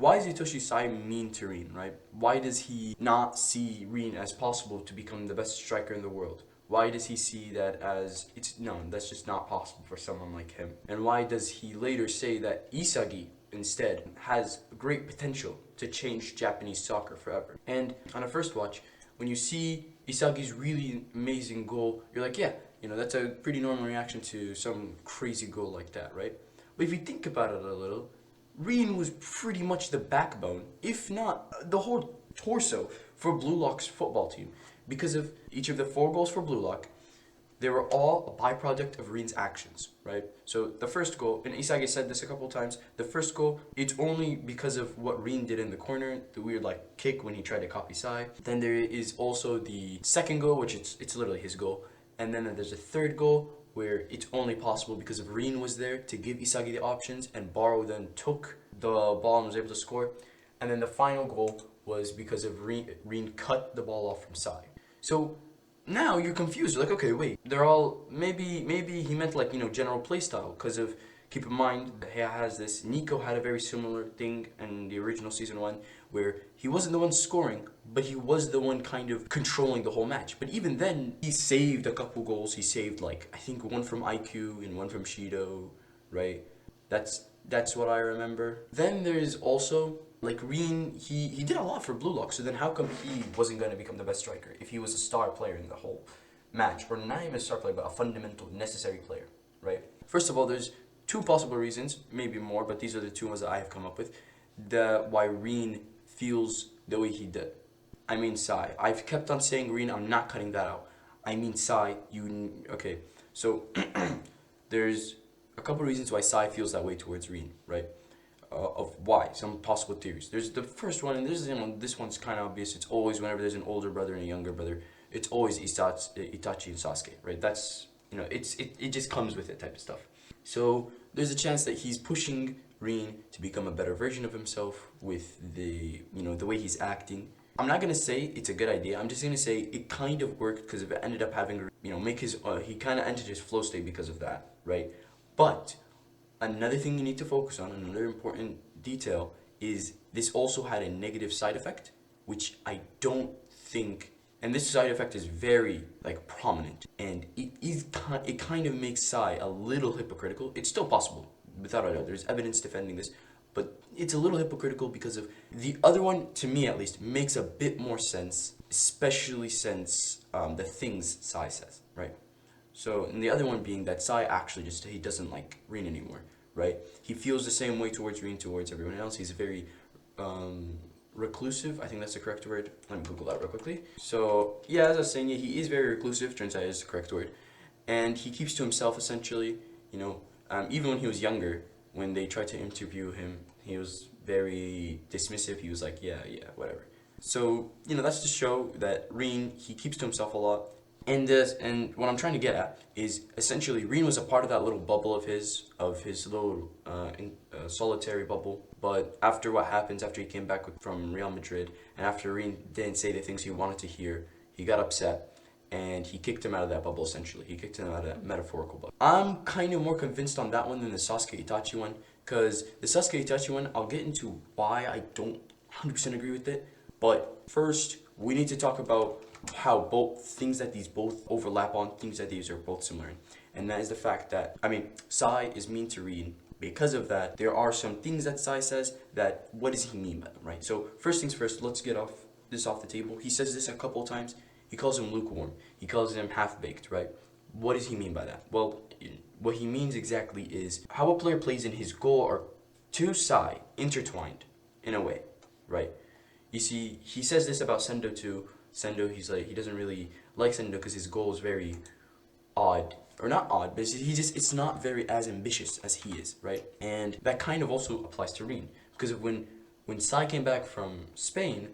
Why is Itoshi Sai mean to Rin, right? Why does he not see Rin as possible to become the best striker in the world? Why does he see that as, that's just not possible for someone like him? And why does he later say that Isagi instead has great potential to change Japanese soccer forever? And on a first watch, when you see Isagi's really amazing goal, you're like, yeah, that's a pretty normal reaction to some crazy goal like that, right? But if you think about it a little, Rin was pretty much the backbone, if not the whole torso, for Blue Lock's football team. Because of each of the 4 goals for Blue Lock, they were all a byproduct of Rin's actions, right? So the first goal, and Isagi said this a couple times, the first goal, it's only because of what Rin did in the corner, the weird kick when he tried to copy Sai. Then there is also the second goal, which it's literally his goal. And then there's a third goal, where it's only possible because of Rin was there to give Isagi the options, and Baro then took the ball and was able to score. And then the final goal was because of Rin cut the ball off from Sai. So now you're confused. You're like, okay, wait, they're all, maybe he meant general play style, because of, keep in mind, Nico had a very similar thing in the original season 1, where he wasn't the one scoring, but he was the one kind of controlling the whole match. But even then, he saved a couple goals. He saved, I think, one from IQ and one from Shido, right? That's what I remember. Then there's also, Rin, he did a lot for Blue Lock, so then how come he wasn't going to become the best striker if he was a star player in the whole match? Or not even a star player, but a fundamental, necessary player, right? First of all, there's 2 possible reasons, maybe more, but these are the 2 ones that I have come up with, why Rin feels the way he did. I mean Sai. I've kept on saying Rin, I'm not cutting that out. I mean Sai, okay. So, there's a couple reasons why Sai feels that way towards Rin, right? Of why, some possible theories. There's the first one, and this one's kind of obvious. It's always whenever there's an older brother and a younger brother, it's always Itachi and Sasuke, right? That's, it just comes with it type of stuff. So there's a chance that he's pushing Rin to become a better version of himself with the way he's acting. I'm not gonna say it's a good idea. I'm just gonna say it kind of worked because it ended up having make his he kind of entered his flow state because of that, right? But another thing you need to focus on, another important detail, is this also had a negative side effect, which I don't think, and this side effect is very prominent, and it kind of makes Sai a little hypocritical. It's still possible, without a doubt. There's evidence defending this, but it's a little hypocritical because of the other one, to me at least, makes a bit more sense, especially since the things Sai says, right? So, and the other one being that Sai actually he doesn't like Rin anymore, right? He feels the same way towards Rin towards everyone else. He's very reclusive. I think that's the correct word. Let me Google that real quickly. So, yeah, as I was saying, he is very reclusive. Turns out it is the correct word. And he keeps to himself, essentially, even when he was younger, when they tried to interview him, he was very dismissive. He was like, yeah, whatever. So, that's to show that Rin, he keeps to himself a lot. And what I'm trying to get at is essentially Rin was a part of that little bubble of his little solitary bubble. But after what happens, after he came back from Real Madrid, and after Rin didn't say the things he wanted to hear, he got upset, and he kicked him out of that bubble, essentially. He kicked him out of that metaphorical bubble. I'm kind of more convinced on that one than the Sasuke Itachi one, because the Sasuke Itachi one, I'll get into why I don't 100% agree with it. But first, we need to talk about how things that these both overlap on, things that these are both similar in. And that is the fact that, Sai is mean to Rin. Because of that, there are some things that Sai says that, what does he mean by them, right? So, first things first, let's get this off the table. He says this a couple of times. He calls him lukewarm. He calls him half-baked, right? What does he mean by that? Well, what he means exactly is how a player plays in his goal are two Sai intertwined in a way, right? You see, he says this about Sendo too. Sendo, he doesn't really like Sendo because his goal is very odd. Or not odd, but it's not very as ambitious as he is, right? And that kind of also applies to Rin. Because when Sai came back from Spain,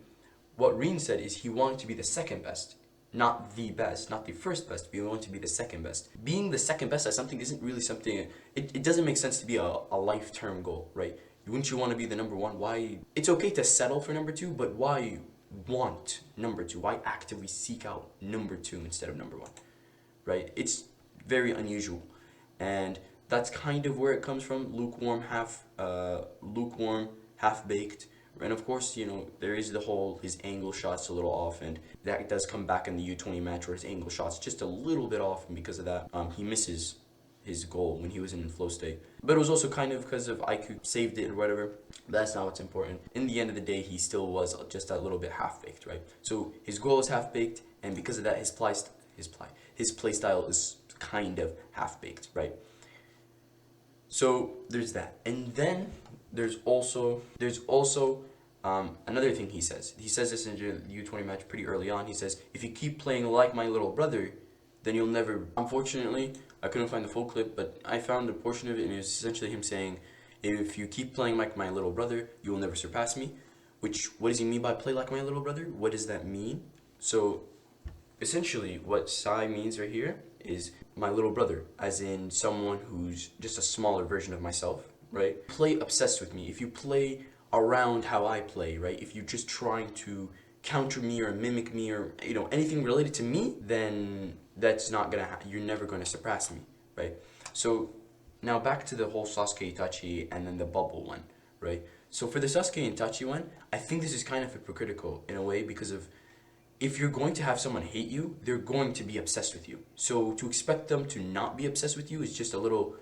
what Rin said is he wanted to be the second best. Not the best, not the first best, but he wanted to be the second best. Being the second best at something isn't really something, it doesn't make sense to be a life-term goal, right? Wouldn't you want to be the number one? Why? It's okay to settle for number two, but why want number two? Why actively seek out number two instead of number one, right? It's very unusual, and that's kind of where it comes from. Lukewarm, half-baked, And of course, there is the whole his angle shots a little off, and that does come back in the U20 match where his angle shots just a little bit off, and because of that, he misses his goal when he was in flow state. But it was also kind of because of IQ saved it or whatever. That's not what's important. In the end of the day, he still was just a little bit half-baked, right? So his goal is half-baked, and because of that, his play style is kind of half-baked, right? So there's that. And then there's also another thing he says. He says this in the U20 match pretty early on. He says, if you keep playing like my little brother, then you'll never... Unfortunately, I couldn't find the full clip, but I found a portion of it, and it was essentially him saying, if you keep playing like my little brother, you will never surpass me. Which, what does he mean by play like my little brother? What does that mean? So, essentially, what Sai means right here is my little brother, as in someone who's just a smaller version of myself, right? Play obsessed with me. If you play around how I play, right? If you're just trying to counter me or mimic me or, anything related to me, then that's not gonna you're never gonna surpass me, right? So now back to the whole Sasuke Itachi and then the bubble one, right? So for the Sasuke and Itachi one, I think this is kind of hypocritical in a way because of if you're going to have someone hate you, they're going to be obsessed with you. So to expect them to not be obsessed with you is just a little,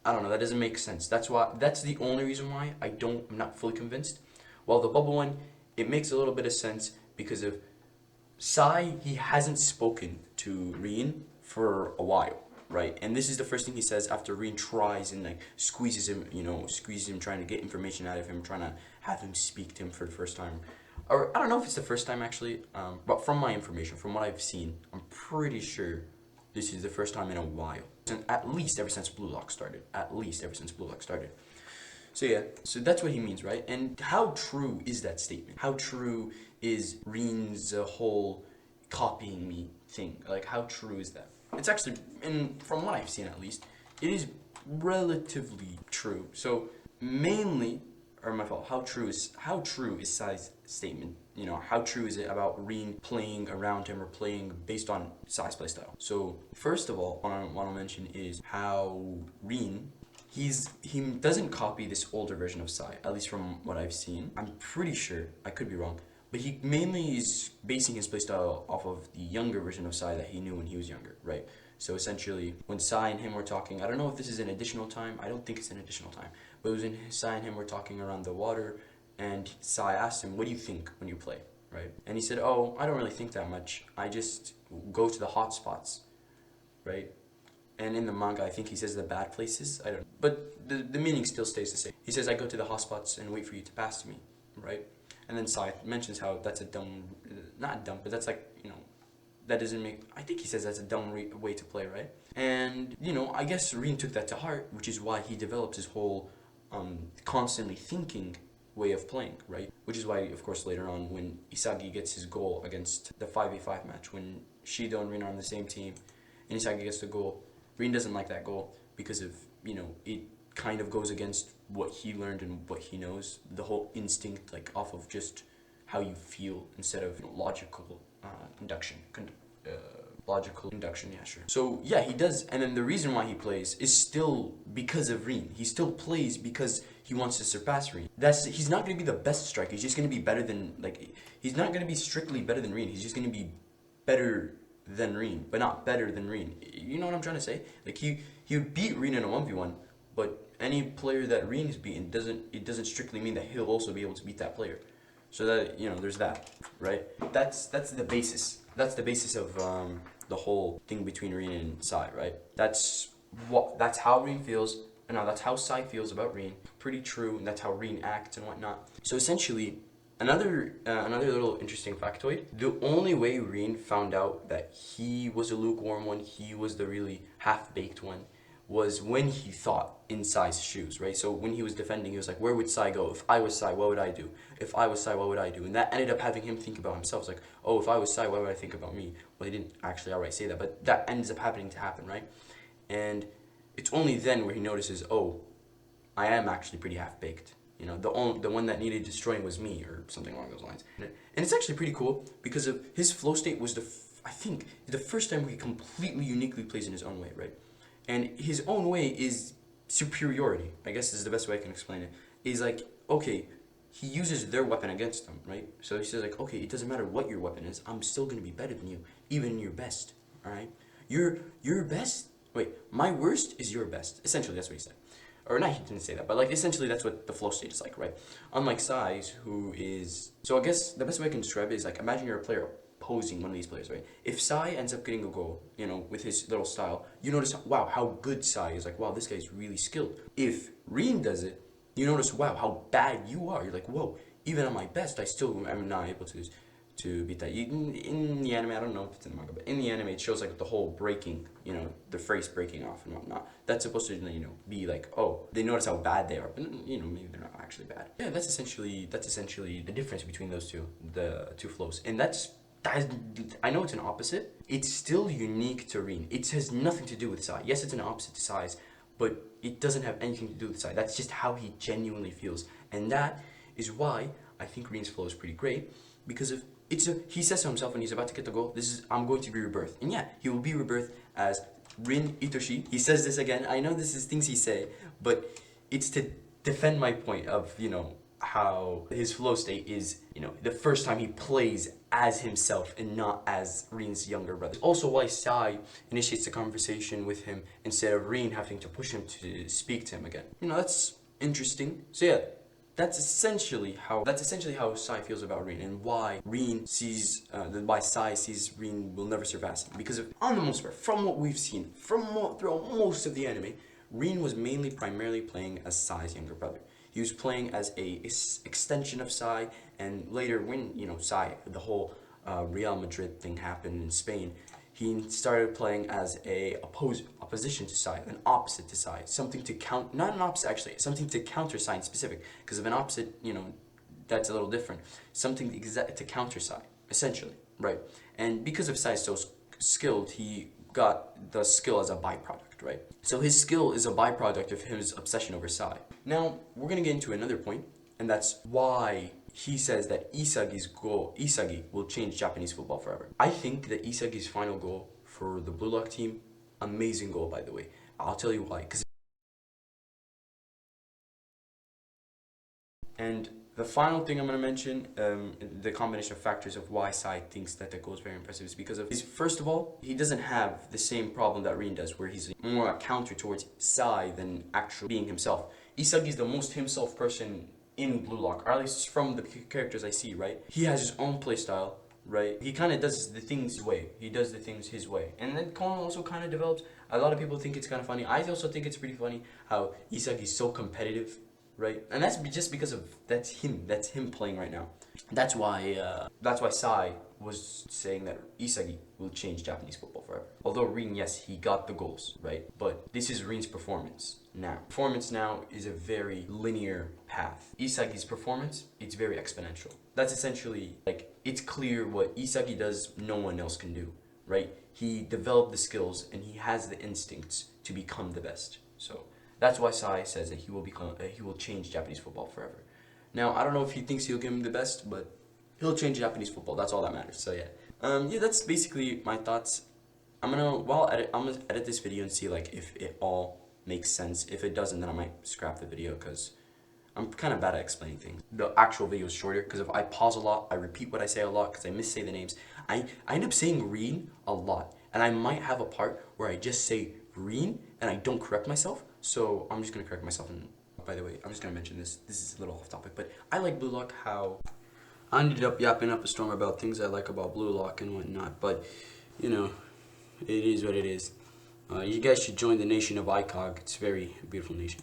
I don't know, that doesn't make sense. That's the only reason why I'm not fully convinced. While the bubble one, it makes a little bit of sense because of Sai, he hasn't spoken to Rin for a while, right? And this is the first thing he says after Rin tries and squeezes him, trying to get information out of him, trying to have him speak to him for the first time. Or I don't know if it's the first time actually, but from my information, from what I've seen, I'm pretty sure this is the first time in a while. At least ever since Blue Lock started. So yeah, so that's what he means, right? And how true is that statement? How true is Rin's whole copying me thing? Like, how true is that? It's actually, from what I've seen at least, it is relatively true. So mainly, or my fault, how true is Sai's statement? How true is it about Rin playing around him or playing based on Sai's playstyle? So first of all, what I want to mention is how Rin, he doesn't copy this older version of Sai, at least from what I've seen. I'm pretty sure, I could be wrong, but he mainly is basing his playstyle off of the younger version of Sai that he knew when he was younger, right? So essentially, when Sai and him were talking, I don't know if this is an additional time, I don't think it's an additional time, but it was when Sai and him were talking around the water, and Sai asked him, what do you think when you play, right? And he said, oh, I don't really think that much, I just go to the hot spots, right? And in the manga, I think he says the bad places, I don't know. But the meaning still stays the same. He says, I go to the hot spots and wait for you to pass to me, right? And then Sai mentions how that's a dumb, not dumb, but that's that doesn't make, I think he says that's a dumb way to play, right? And, I guess Rin took that to heart, which is why he develops his whole constantly thinking way of playing, right? Which is why, of course, later on, when Isagi gets his goal against the 5v5 match, when Shido and Rin are on the same team, and Isagi gets the goal, Rin doesn't like that goal because of, it kind of goes against what he learned and what he knows, the whole instinct, off of just how you feel instead of logical induction. Logical induction, yeah, sure. So yeah, he does, and then the reason why he plays is still because of Rin. He still plays because he wants to surpass Rin. He's not going to be the best striker. He's just going to be better than, he's not going to be strictly better than Rin. He's just going to be better than Rin, but not better than Rin. You know what I'm trying to say? He would beat Rin in a 1v1, but any player that Rin is beaten doesn't strictly mean that he'll also be able to beat that player. So that, there's that, right? That's the basis. That's the basis of the whole thing between Rin and Sai, right? That's how Rin feels, and now that's how Sai feels about Rin. Pretty true, and that's how Rin acts and whatnot. So essentially, another little interesting factoid: the only way Rin found out that he was a lukewarm one, he was the really half-baked one, was when he thought in Sai's shoes, right? So when he was defending, he was like, where would Sai go? If I was Sai, what would I do? If I was Sai, what would I do? And that ended up having him think about himself. It's like, oh, if I was Sai, what would I think about me? Well, he didn't actually outright say that, but that ends up happening to happen, right? And it's only then where he notices, oh, I am actually pretty half-baked. The one that needed destroying was me, or something along those lines. And it's actually pretty cool because of his flow state was I think the first time where he completely uniquely plays in his own way, right? And his own way is superiority, I guess is the best way I can explain it. Is like, okay, he uses their weapon against them, right? So he says like, okay, it doesn't matter what your weapon is, I'm still gonna be better than you, even your best. All right, your best. Wait, my worst is your best. Essentially, that's what he said. Or not, he didn't say that, but like essentially that's what the flow state is like, right? Unlike Sai's, who is, so I guess the best way I can describe it is like, imagine you're a player opposing one of these players, right? If Sai ends up getting a goal, you know, with his little style, you notice, wow, how good Sai is. Like, wow, this guy's really skilled. If Rin does it, you notice, wow, how bad you are. You're like, whoa, even at my best, I still am not able to beat that. In the anime, I don't know if it's in the manga, but in the anime, it shows like the whole breaking, you know, the face breaking off and whatnot. That's supposed to, you know, be like, oh, they notice how bad they are, but you know, maybe they're not actually bad. Yeah, that's essentially the difference between those two, the two flows, and I know it's an opposite. It's still unique to Rin. It has nothing to do with Sai. Yes, it's an opposite to Sai's, but it doesn't have anything to do with Sai. That's just how he genuinely feels, and that is why I think Rin's flow is pretty great, because of he says to himself when he's about to get the goal, I'm going to be rebirthed. And yeah, he will be rebirthed as Rin Itoshi. He says this again. I know this is things he say, but it's to defend my point of, you know, how his flow state is, you know, the first time he plays as himself and not as Rin's younger brother. Also why Sai initiates the conversation with him instead of Rin having to push him to speak to him again. You know, that's interesting. So yeah, that's essentially how Sai feels about Rin, and why why Sai sees Rin will never surpass him. Because on the most part, from what we've seen, throughout most of the anime, Rin was primarily playing as Sai's younger brother. He was playing as a extension of Sai, and later when, you know, Sai, the whole Real Madrid thing happened in Spain, he started playing as a opposition to Sai, an opposite to Sai, something to not an opposite actually, something to counter Sai in specific, because of an opposite, you know, that's a little different, something to counter Sai, essentially, right? And because of Sai is so skilled, he got the skill as a byproduct, right? So his skill is a byproduct of his obsession over Sai. Now, we're gonna get into another point, and that's why he says that Isagi will change Japanese football forever. I think that Isagi's final goal for the Blue Lock team, amazing goal by the way. I'll tell you why. And the final thing I'm going to mention, the combination of factors of why Sai thinks that the goal is very impressive, is because of first of all, he doesn't have the same problem that Rin does, where he's more a counter towards Sai than actually being himself. Isagi is the most himself person in Blue Lock, or at least from the characters I see, right? He has his own playstyle, right? He kind of does the things his way. He does the things his way. And then Kono also kind of develops. A lot of people think it's kind of funny. I also think it's pretty funny how Isagi is so competitive, right? And that's just because of that's him playing right now. That's why Sai was saying that Isagi will change Japanese football forever. Although Rin, yes, he got the goals, right? But this is Rin's performance now. Performance now is a very linear path. Isagi's performance, it's very exponential. That's essentially, like, it's clear what Isagi does, no one else can do, right? He developed the skills and he has the instincts to become the best. So that's why Sai says that he will change Japanese football forever. Now, I don't know if he thinks he'll give him the best, but he'll change Japanese football. That's all that matters. So yeah, yeah, that's basically my thoughts. I'm gonna edit this video and see like if it all makes sense. If it doesn't, then I might scrap the video because I'm kind of bad at explaining things. The actual video is shorter because if I pause a lot, I repeat what I say a lot because I missay the names. I end up saying Rin a lot, and I might have a part where I just say Rin and I don't correct myself. So I'm just gonna correct myself. And by the way, I'm just gonna mention this. This is a little off topic, but I like Blue Lock. How I ended up yapping up a storm about things I like about Blue Lock and whatnot. But you know, it is what it is. You guys should join the nation of ICOG. It's a very beautiful nation.